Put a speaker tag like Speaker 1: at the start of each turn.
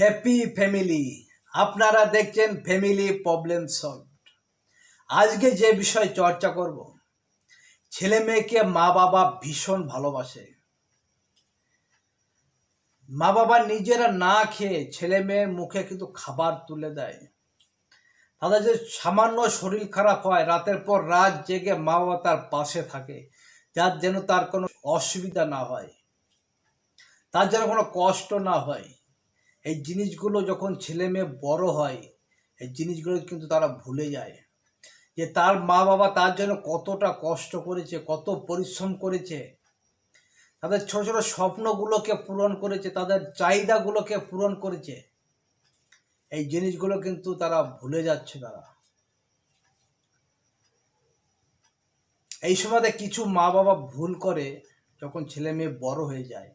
Speaker 1: Happy family. আপনারা দেখছেন family problem solve. আজকে যে বিষয় চর্চা করব, ছেলে মেয়েকে মা বাবা ভীষণ ভালোবাসে। মা বাবা নিজেরা না খেয়ে ছেলে মেয়ের মুখে কিন্তু খাবার তুলে দেয়। তাদের যে সামান্য শরীর খারাপ হয়, রাতের পর রাত জেগে মা বাবা তার পাশে থাকে, যার যেন তার কোনো অসুবিধা না হয়, তার যেন কোনো কষ্ট না হয়। এই জিনিসগুলো যখন ছেলে মেয়ে বড় হয়, এই জিনিসগুলো কিন্তু তারা ভুলে যায় যে তার মা বাবা তার জন্য কতটা কষ্ট করেছে, কত পরিশ্রম করেছে, তাদের ছোট ছোট স্বপ্নগুলোকে পূরণ করেছে, তাদের চাহিদাগুলোকে পূরণ করেছে। এই জিনিসগুলো কিন্তু তারা ভুলে যাচ্ছে। তারা এই সময়তে কিছু মা বাবা ভুল করে, যখন ছেলে মেয়ে বড় হয়ে যায়,